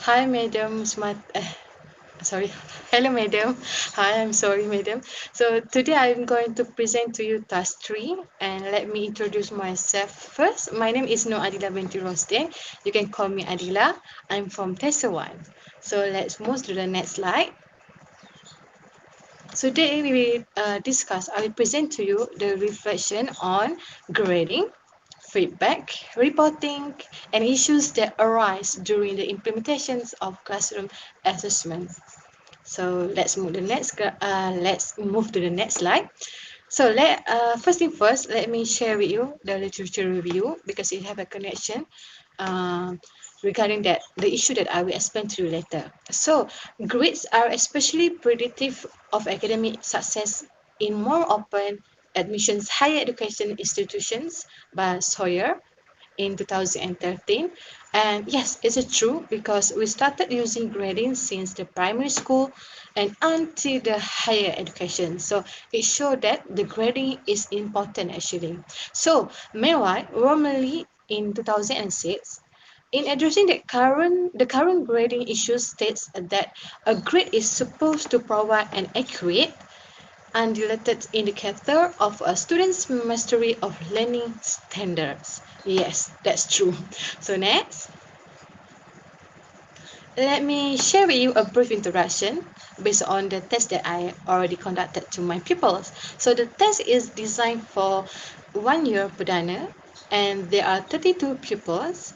Hi, Madam sorry. Hello, Madam. Hi, I'm sorry, Madam. So today I'm going to present to you task 3, and let me introduce myself first. My name is Noor Adila binti Rosden. You can call me Adila. I'm from Tessa 1. So let's move to the next slide. So today we will I will present to you the reflection on grading, feedback, reporting, and issues that arise during the implementations of classroom assessments. So let's move to the next slide. So first thing first, let me share with you the literature review because it have a connection um, regarding that the issue that I will explain to you later. So grades are especially predictive of academic success in more open admissions higher education institutions by Sawyer in 2013. And yes, it's true because we started using grading since the primary school and until the higher education. So it showed that the grading is important actually. So meanwhile, normally in 2006, in addressing the current grading issue states that a grade is supposed to provide an accurate undiluted indicator of a student's mastery of learning standards. Yes, that's true. So next, let me share with you a brief introduction based on the test that I already conducted to my pupils. So the test is designed for 1 year perdana and there are 32 pupils.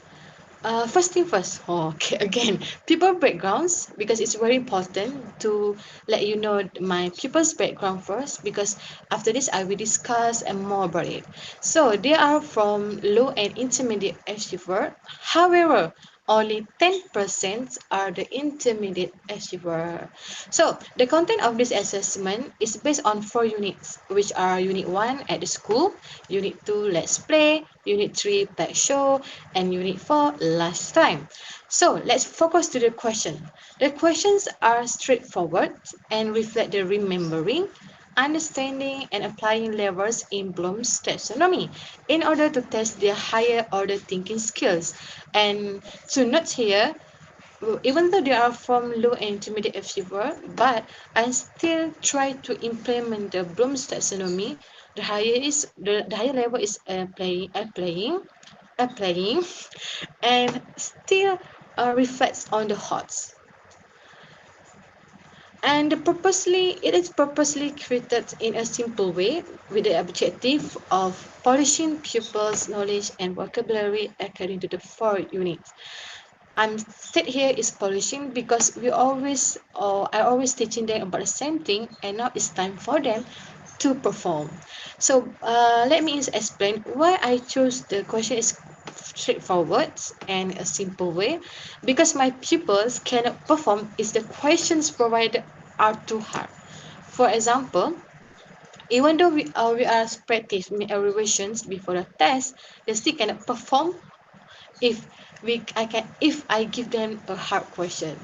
First thing first, okay, again, people backgrounds because it's very important to let you know my pupils' background first because after this I will discuss and more about it. So they are from low and intermediate achiever. However, only 10% are the intermediate achiever. So the content of this assessment is based on 4 units, which are Unit 1 at the school, Unit 2 Let's Play, Unit 3 Tech Show, and Unit 4 Last Time. So let's focus to the question. The questions are straightforward and reflect the remembering, understanding, and applying levels in Bloom's taxonomy in order to test their higher order thinking skills. And to note here, even though they are from low and intermediate achiever, but I still try to implement the Bloom's taxonomy. The higher level is applying, and still reflects on the HOTS. And it is purposely created in a simple way with the objective of polishing pupils' knowledge and vocabulary according to the 4 units. I'm said here is polishing because I always teaching them about the same thing, and now it's time for them to perform. So let me explain why I chose the question is straightforward and a simple way because my pupils cannot perform if the questions provided are too hard. For example, even though we are practice revisions before the test, they still cannot perform if if I give them a hard question.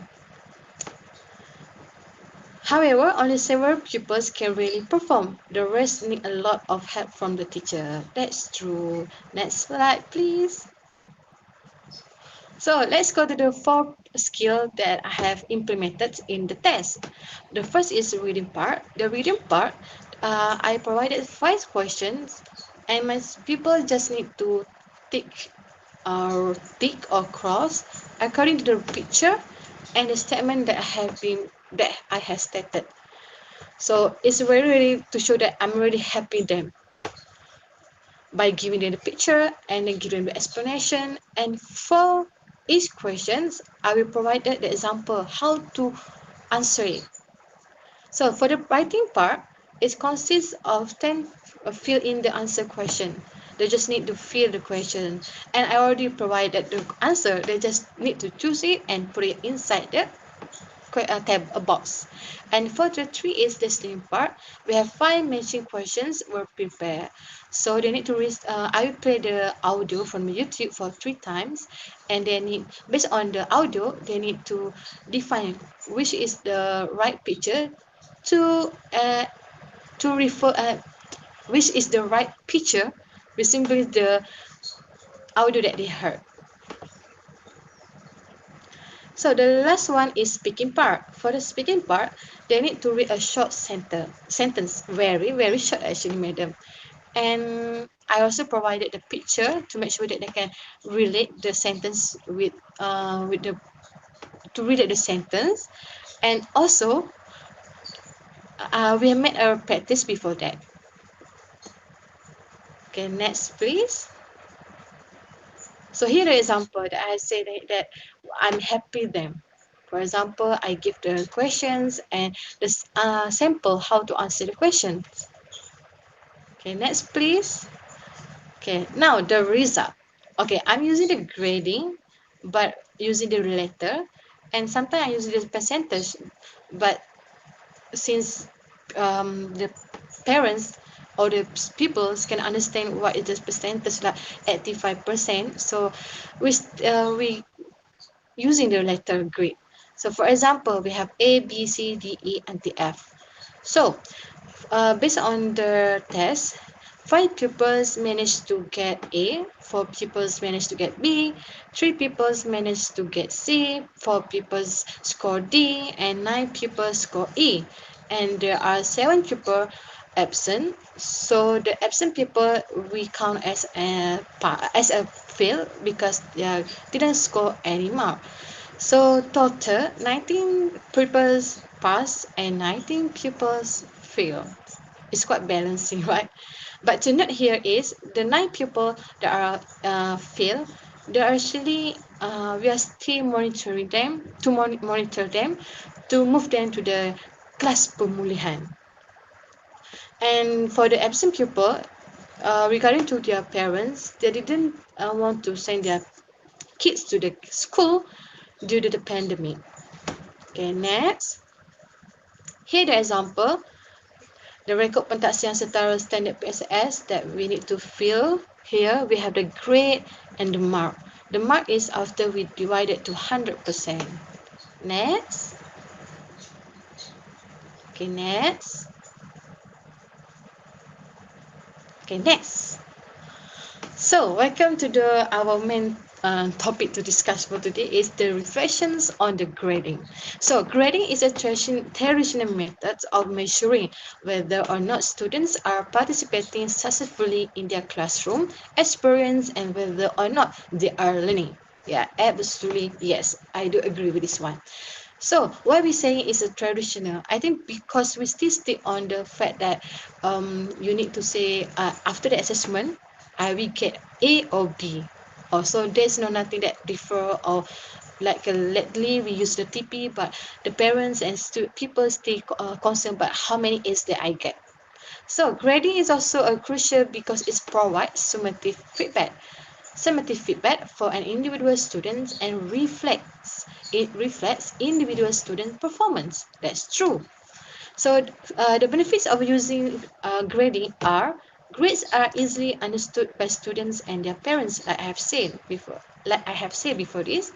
However, only several pupils can really perform. The rest need a lot of help from the teacher. That's true. Next slide, please. So let's go to the 4 skill that I have implemented in the test. The first is the reading part. The reading part, I provided 5 questions, and my people just need to tick or cross according to the picture and the statement that I have stated. So it's really to show that I'm really happy them by giving them the picture and then giving the explanation. And for each questions, I will provide the example how to answer it. So for the writing part, it consists of 10 fill in the answer question. They just need to fill the question. And I already provided the answer. They just need to choose it and put it inside the a box. And for the 3 is the listening part, we have 5 matching questions were prepared. So they need to I will play the audio from YouTube for 3 times, and they need based on the audio they need to define which is the right picture to refer which is the right picture resembling the audio that they heard. So the last one is speaking part. For the speaking part, they need to read a short sentence, very, very short actually, madam. And I also provided the picture to make sure that they can relate the sentence with the to relate the sentence. And also, we have made a practice before that. Okay, next please. So here the example that I say that I'm happy them. For example, I give the questions and the sample how to answer the questions. Okay, next please. Okay, now the result. Okay, I'm using the grading, but using the relator, and sometimes I use the percentage, but since the parents or the people can understand what is the percentage, like 85%, so we using the letter grade. So for example, we have A, B, C, D, E, and the F. So based on the test, 5 pupils managed to get A, 4 pupils managed to get B, 3 pupils managed to get C, 4 pupils score D, and 9 pupils score E. And there are 7 pupils absent. So the absent people we count as a fail because they didn't score any mark. So total 19 pupils pass and 19 pupils fail. It's quite balancing, right? But to note here is the 9 people that are fail. They are actually we are still monitoring them to monitor them to move them to the class pemulihan. And for the absent pupil, regarding to their parents, they didn't want to send their kids to the school due to the pandemic. Okay, next. Here the example, the record pentaksian setara standard PSS that we need to fill. Here we have the grade and the mark. The mark is after we divide it to 100%. Next. Okay, next. Okay, next. So, welcome to our main topic to discuss for today is the reflections on the grading. So, grading is a traditional method of measuring whether or not students are participating successfully in their classroom experience and whether or not they are learning. Yeah, absolutely. Yes, I do agree with this one. So what we saying is a traditional. I think because we still stick on the fact that you need to say after the assessment, I will get A or B. Also, there's no nothing that differ or like lately we use the TP, but the parents and people still concerned about how many A's that I get. So grading is also a crucial because it provides summative feedback for an individual student and reflects individual student performance. That's true. So the benefits of using grading are grades are easily understood by students and their parents, like I have said before this.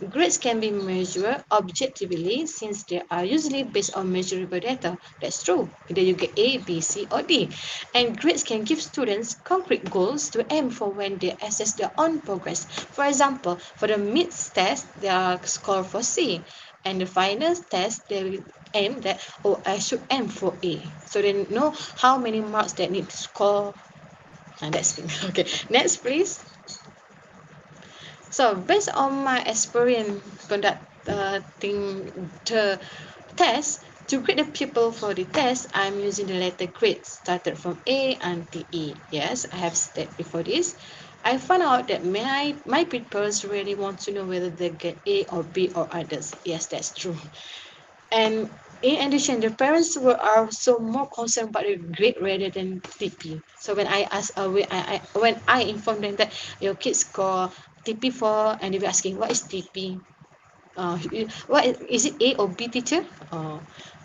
Grades can be measured objectively since they are usually based on measurable data. That's true. Either you get A, B, C, or D. And grades can give students concrete goals to aim for when they assess their own progress. For example, for the mid test, they are score for C. And the final test, they will aim that, oh, I should aim for A. So they know how many marks they need to score. And that's it. Okay, next please. So based on my experience conducting the test, to grade the pupil for the test, I'm using the letter grade started from A until E. Yes, I have said before this. I found out that my pupils really want to know whether they get A or B or others. Yes, that's true. And in addition, the parents were also more concerned about the grade rather than TP. So when I asked, when I informed them that your kids score TP4, and they were asking what is TP, what is it A or B teacher?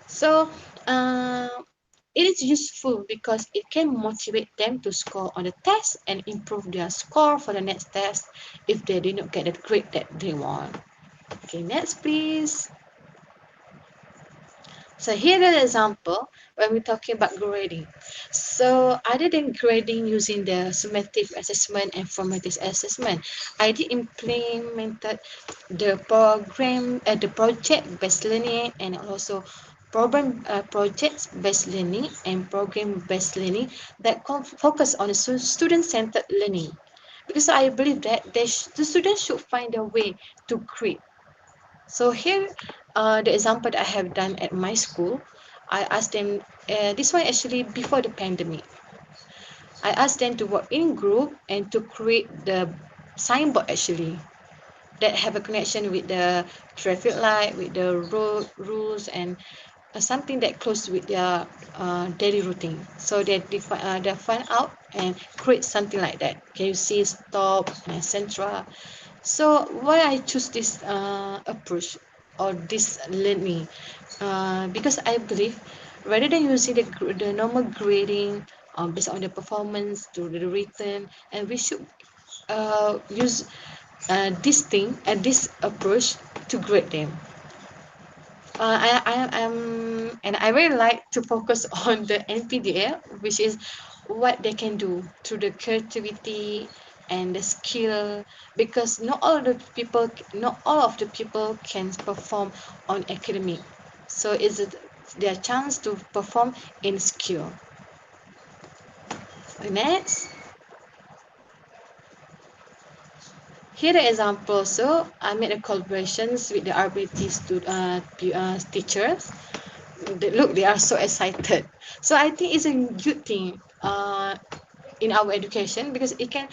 So uh, it is useful because it can motivate them to score on the test and improve their score for the next test if they did not get the grade that they want. Okay, next please. So here is an example when we're talking about grading. So other than grading using the summative assessment and formative assessment, I did implemented the project-based learning and also project-based learning and program-based learning that focus on student-centered learning. Because I believe that the students should find a way to create. So here, the example that I have done at my school, I asked them, this one actually before the pandemic, I asked them to work in group and to create the signboard actually that have a connection with the traffic light, with the road rules and something that close with their daily routine. So they find out and create something like that. Can you see stop, etc. So why I choose this approach or this learning? Because I believe rather than using the normal grading based on the performance to the written, and we should use this thing and this approach to grade them. And I really like to focus on the NPDL, which is what they can do through the creativity and the skill, because not all of the people can perform on academic. So it's their chance to perform in skill. Next, here the example. So I made a collaborations with the RBT teachers. Look, they are so excited. So I think it's a good thing in our education because it can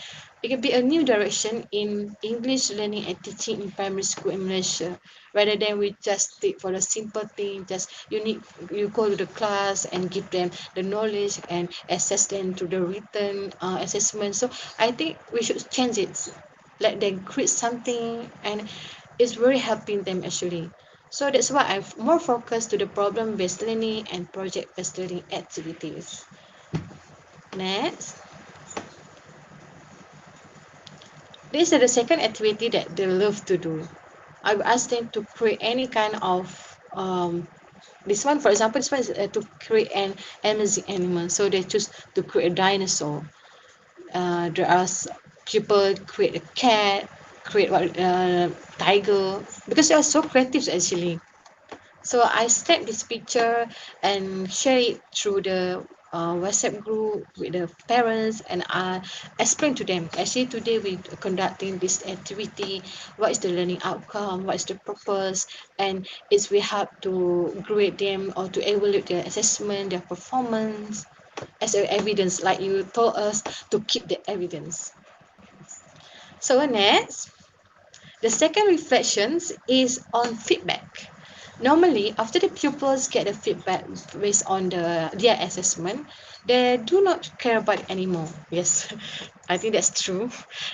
be a new direction in English learning and teaching in primary school in Malaysia, rather than we just take for the simple thing, just you go to the class and give them the knowledge and assess them to the written assessment. So I think we should change it, let them create something, and it's very helping them actually. So that's why I'm more focused to the problem-based learning and project-based learning activities. Next, this is the second activity that they love to do. I will ask them to create any kind of this one, for example, this one is to create an amazing animal. So they choose to create a dinosaur. There are people create a cat, create what tiger, because they are so creative actually. So I snap this picture and share it through the WhatsApp group with the parents, and I explain to them. Actually, today we conducting this activity. What is the learning outcome? What is the purpose? And it's we have to grade them or to evaluate their assessment, their performance as a evidence. Like you told us to keep the evidence. So next, the second reflections is on feedback. Normally, after the pupils get the feedback based on their assessment, they do not care about it anymore. Yes, I think that's true.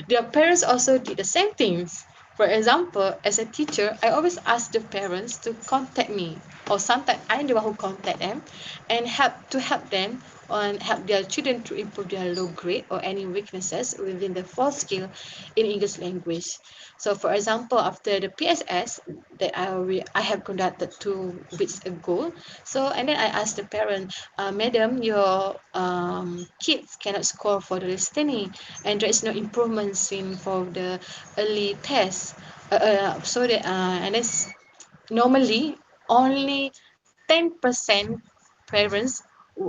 Their parents also did the same things. For example, as a teacher, I always ask the parents to contact me, or sometimes I'm the one who contact them, and help them and help their children to improve their low grade or any weaknesses within the four skill in English language. So, for example, after the PSS that I have conducted 2 weeks ago, so and then I asked the parent, Madam, your kids cannot score for the listening, and there is no improvements in for the early test. So that and it's normally only 10% parents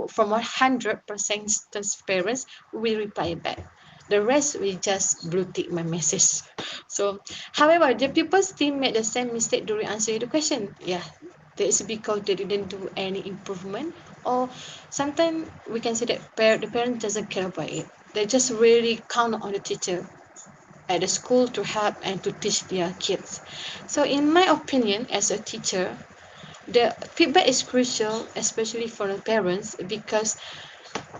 from 100% parents will reply back. The rest will just blue tick my message. So, however, the people still made the same mistake during answering the question. Yeah, that is because they didn't do any improvement, or sometimes we can say that the parent doesn't care about it. They just really count on the teacher at the school to help and to teach their kids. So, in my opinion, as a teacher, the feedback is crucial, especially for the parents, because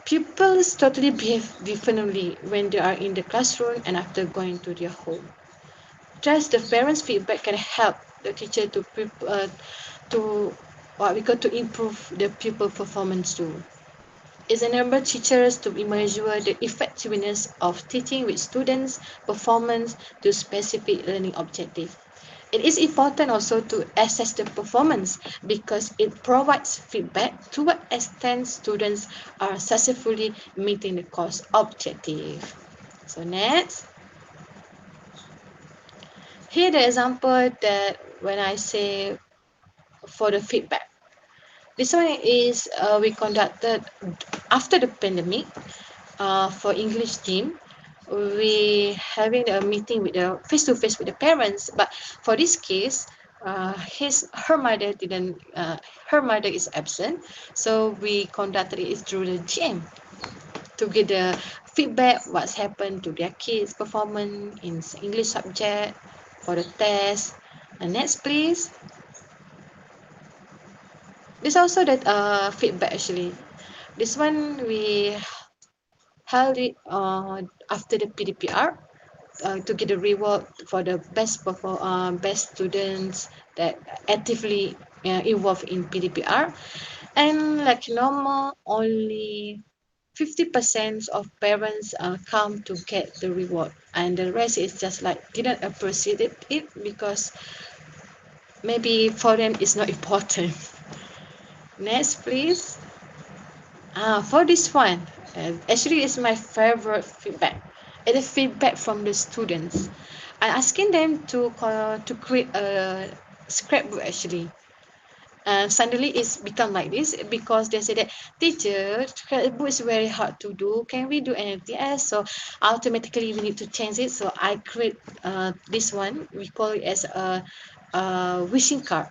pupils totally behave differently when they are in the classroom and after going to their home. Just the parents' feedback can help the teacher to what we call to improve the pupil performance too. It's enable teachers to measure the effectiveness of teaching with students' performance to specific learning objectives. It is important also to assess the performance because it provides feedback to what extent students are successfully meeting the course objective. So next, here the example that when I say for the feedback. This one is we conducted after the pandemic for English team. We having a meeting with the face to face with the parents, but for this case, her mother didn't. Her mother is absent, so we conducted it through the GM to get the feedback what's happened to their kids' performance in English subject for the test. And next, please. This also that feedback actually. This one we held it after the PDPR to get a reward for the best students that actively involved in PDPR. And like normal, only 50% of parents come to get the reward, and the rest is just like didn't appreciate it because maybe for them it's not important. Next, please. For this one, actually, it's my favorite feedback. It is feedback from the students. I'm asking them to create a scrapbook actually. And suddenly it's become like this because they say that teacher, scrapbook is very hard to do. Can we do anything else? So automatically we need to change it. So I create this one. We call it as a wishing card.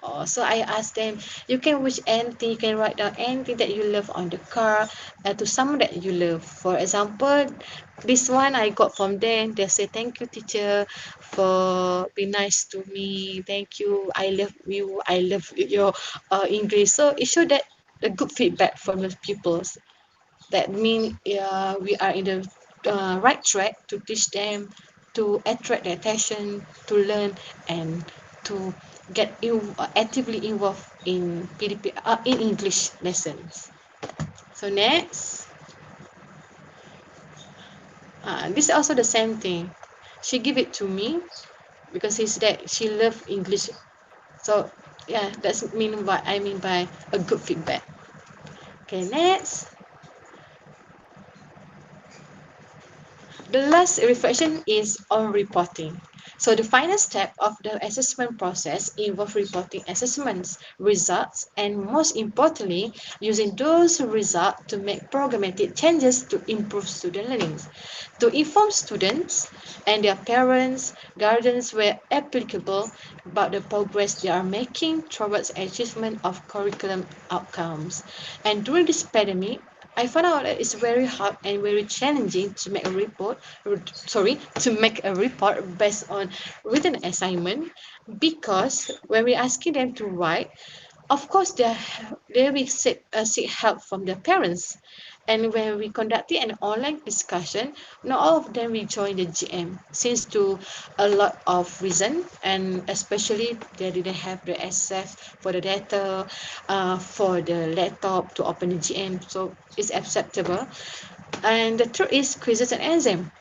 Oh, so I asked them, you can wish anything, you can write down anything that you love on the card to someone that you love. For example, this one I got from them. They say, thank you, teacher, for being nice to me. Thank you. I love you. I love your English. So it showed that a good feedback from the pupils. That means we are in the right track to teach them, to attract their attention, to learn, and to get actively involved in PDP in English lessons. So next, this is also the same thing. She give it to me because she said that she love English. So yeah, that's mean what I mean by a good feedback. Okay, next. The last reflection is on reporting. So the final step of the assessment process involves reporting assessments, results, and most importantly, using those results to make programmatic changes to improve student learning, to inform students and their parents, guardians where applicable about the progress they are making towards achievement of curriculum outcomes. And during this pandemic, I found out that it's very hard and very challenging to make a to make a report based on written assignment because when we're asking them to write, of course they will seek help from their parents. And when we conducted an online discussion, not all of them will join the GM since to a lot of reason, and especially they didn't have the access for the data, for the laptop to open the GM, so it's acceptable. And the truth is quizzes and exam.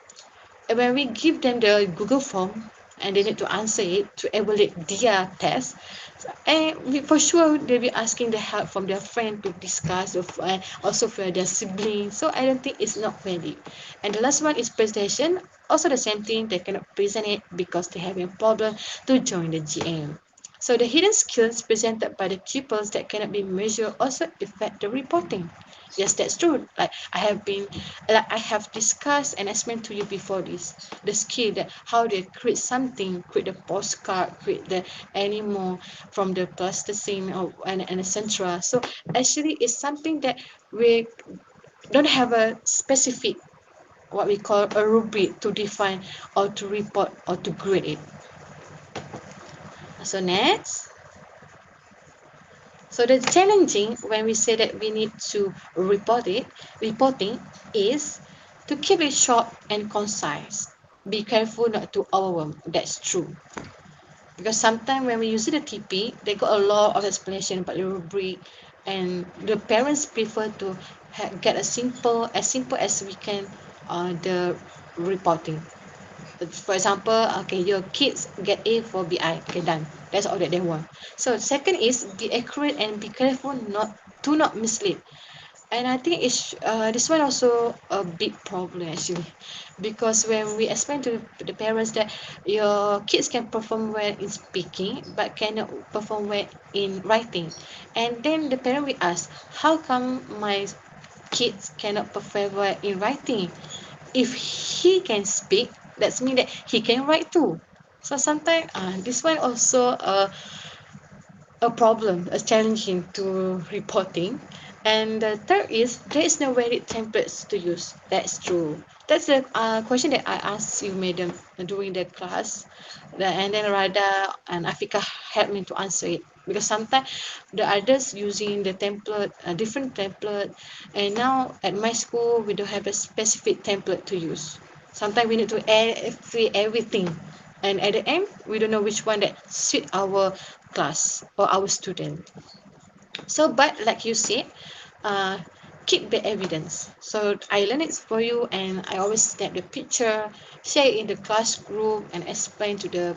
And when we give them the Google form and they need to answer it to evaluate their test, and for sure they'll be asking the help from their friend to discuss also for their siblings. So I don't think it's not valid. And the last one is presentation. Also the same thing, they cannot present it because they have a problem to join the GM. So the hidden skills presented by the pupils that cannot be measured also affect the reporting. Yes, that's true. Like I have discussed and explained to you before this, the skill that how they create something, create the postcard, create the animal from the plasticine and etc. So actually, it's something that we don't have a specific what we call a rubric to define or to report or to grade it. So next. So the challenging when we say that we need to reporting is to keep it short and concise. Be careful not to overwhelm. That's true. Because sometimes when we use the TP, they got a lot of explanation about the rubric, and the parents prefer to get as simple as we can the reporting. For example, okay, your kids get A for BI. Okay, done. That's all that they want. So second is be accurate and be careful not mislead. And I think this one also a big problem actually, because when we explain to the parents that your kids can perform well in speaking but cannot perform well in writing, and then the parent will ask, how come my kids cannot perform well in writing? If he can speak, that's mean that he can write too. So sometimes this one also a problem, a challenging to reporting. And the third is there is no valid templates to use. That's true. That's the question that I asked you, madam, during the class. And then Rada and Afika helped me to answer it. Because sometimes the others using the template, a different template. And now at my school, we don't have a specific template to use. Sometimes we need to add everything, and at the end we don't know which one that suit our class or our student. So but like you said, uh, keep the evidence. So I learn it for you, and I always snap the picture, share it in the class group, and explain to the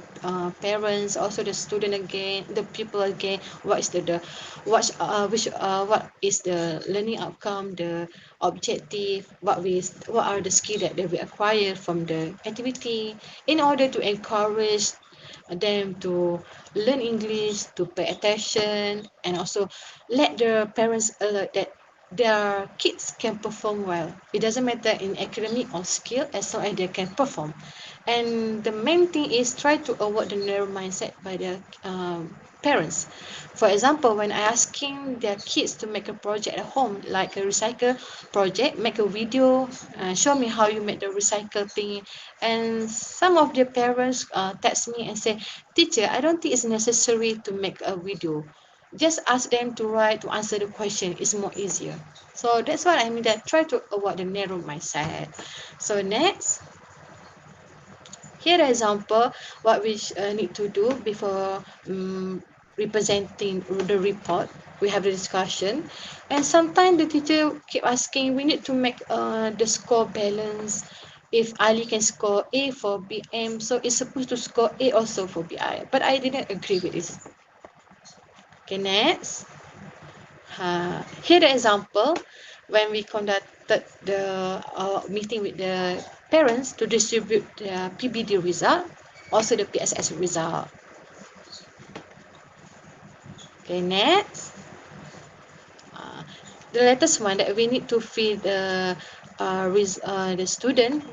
parents, also the student again, the people again, what is what is the learning outcome, the objective, what are the skill that they will acquire from the activity, in order to encourage them to learn English, to pay attention, and also let the parents alert that their kids can perform well. It doesn't matter in academic or skill, as long as they can perform. And the main thing is try to avoid the narrow mindset by the parents. For example, when I asking their kids to make a project at home, like a recycle project, make a video, show me how you make the recycle thing. And some of the parents text me and say, teacher, I don't think it's necessary to make a video. Just ask them to write to answer the question. It's more easier. So that's what I mean, that try to avoid the narrow mindset. So next, here the example what we need to do before representing the report. We have the discussion, and sometimes the teacher keep asking we need to make the score balance. If Ali can score A for BM, so it's supposed to score A also for BI, but I didn't agree with this. Okay, next. Here the example when we conducted the meeting with the parents to distribute the PBD result, also the PSS result. Okay, next. Uh, the latest one that we need to fill the student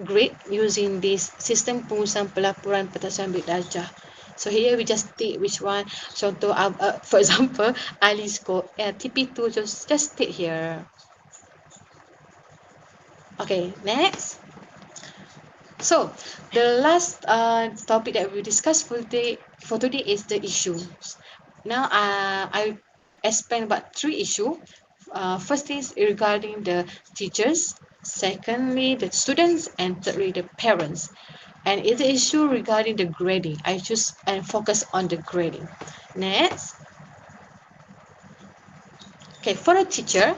grade using this sistem pengurusan pelaporan petasan bilik darjah. So here we just take which one. Contoh, for example, Ali score TP2, just take here. Okay, next. So the last topic that we discussed for today is the issues. Now I explain about three issues. First is regarding the teachers, secondly the students, and thirdly the parents. And it's the issue regarding the grading. I choose and focus on the grading. Next. Okay, for a teacher,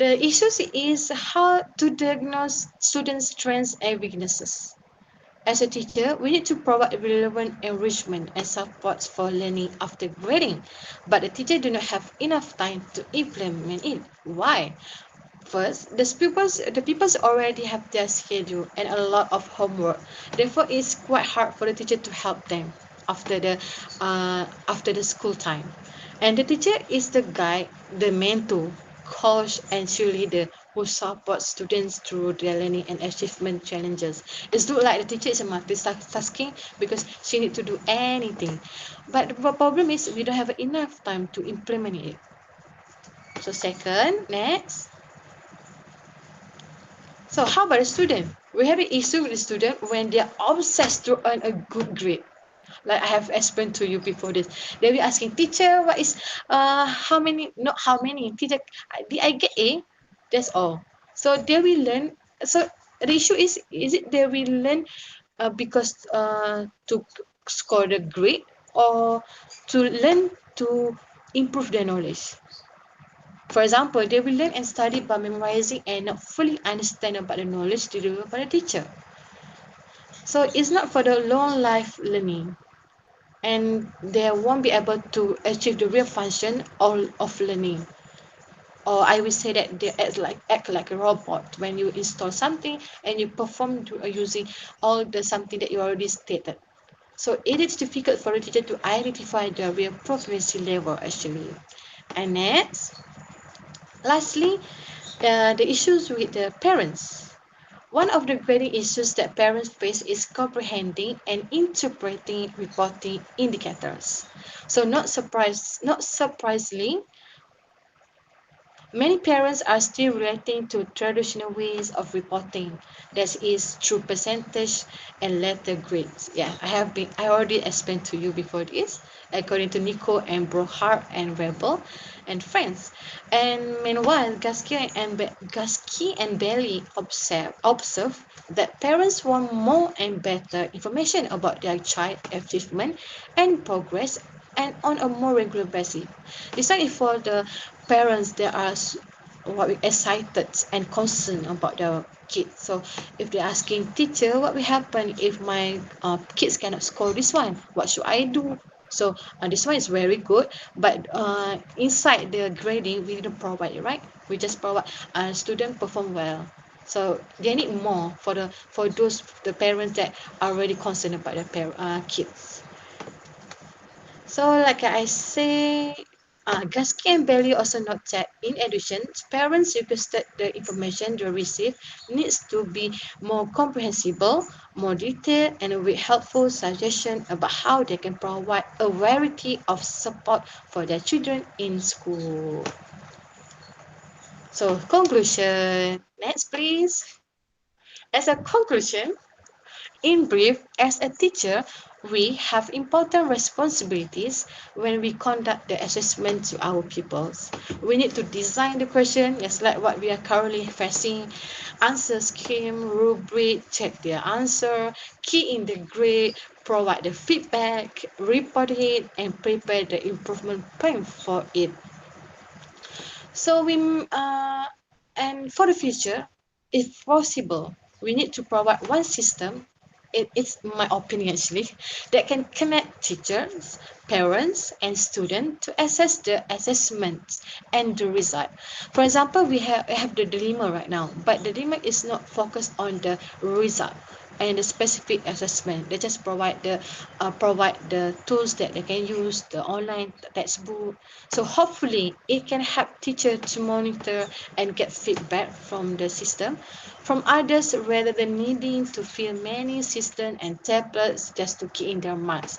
the issues is how to diagnose students' strengths and weaknesses. As a teacher, we need to provide relevant enrichment and supports for learning after grading, but the teacher do not have enough time to implement it. Why? First, the pupils already have their schedule and a lot of homework. Therefore, it's quite hard for the teacher to help them after the school time. And the teacher is the guide, the mentor, coach, and cheerleader who supports students through their learning and achievement challenges. It's not like the teacher is a multitasking because she need to do anything. But the problem is we don't have enough time to implement it. So second, next. So how about the student? We have an issue with the student when they are obsessed to earn a good grade. Like I have explained to you before this. They will asking, teacher, what is how many, not how many, teacher, did I get A? That's all. So they will learn. So the issue is it they will learn because to score the grade, or to learn to improve their knowledge. For example, they will learn and study by memorizing and not fully understand about the knowledge delivered by the teacher. So it's not for the long life learning, and they won't be able to achieve the real function of learning. Or I will say that they act like a robot when you install something and you perform using all the something that you already stated. So it is difficult for a teacher to identify the real proficiency level actually. And next, lastly, the issues with the parents. One of the grading issues that parents face is comprehending and interpreting reporting indicators. So not surprisingly, many parents are still relating to traditional ways of reporting, that is through percentage and letter grades. Yeah, I already explained to you before this, according to Nico and Brohart and Rebel and friends. And meanwhile, Gasky and Bailey observe that parents want more and better information about their child achievement and progress and on a more regular basis. This one is for the parents that are what we excited and concerned about their kids. So if they're asking teacher, what will happen if my kids cannot score this one? What should I do? So this one is very good, but inside the grading, we didn't provide it, right? We just provide student perform well. So they need more for those the parents that are really concerned about their kids. So, like I say, Gasky and Bailey also note that in addition, parents requested the information they receive needs to be more comprehensible, more detailed, and with helpful suggestions about how they can provide a variety of support for their children in school. So, conclusion. Next, please. As a conclusion, in brief, as a teacher, we have important responsibilities when we conduct the assessment to our pupils. We need to design the question, just like what we are currently facing, answer scheme, rubric, check their answer, key in the grade, provide the feedback, report it, and prepare the improvement plan for it. So and for the future, if possible, we need to provide one system. It's my opinion actually that can connect teachers, parents, and students to assess the assessments and the result. For example, we have the dilemma right now, but the dilemma is not focused on the result and the specific assessment. They just provide the tools that they can use, the online textbook. So hopefully it can help teacher to monitor and get feedback from the system from others rather than needing to fill many systems and tablets just to key in their marks.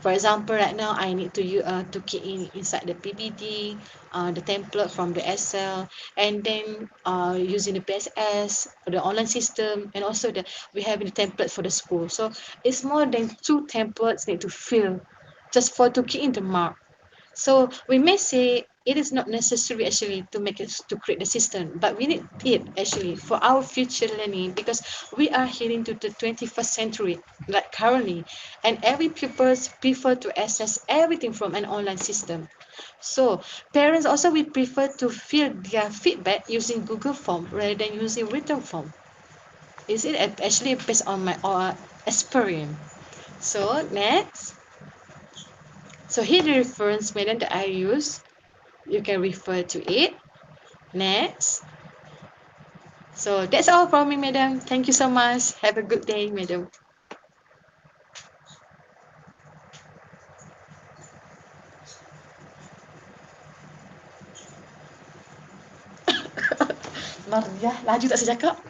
For example, right now I need to key in inside the PPT, the template from the Excel, and then using the PSS, the online system, and also we have the template for the school. So it's more than two templates need to fill just for to key in the mark. So we may say it is not necessary actually to make it to create the system, but we need it actually for our future learning because we are heading to the 21st century like currently, and every pupils prefer to access everything from an online system. So parents also will prefer to fill their feedback using Google Form rather than using written form. Is it actually based on my experience? So next, so here the reference method that I use. You can refer to it. Next. So that's all from me, madam. Thank you so much. Have a good day, madam. Maria, laju tak saya cakap.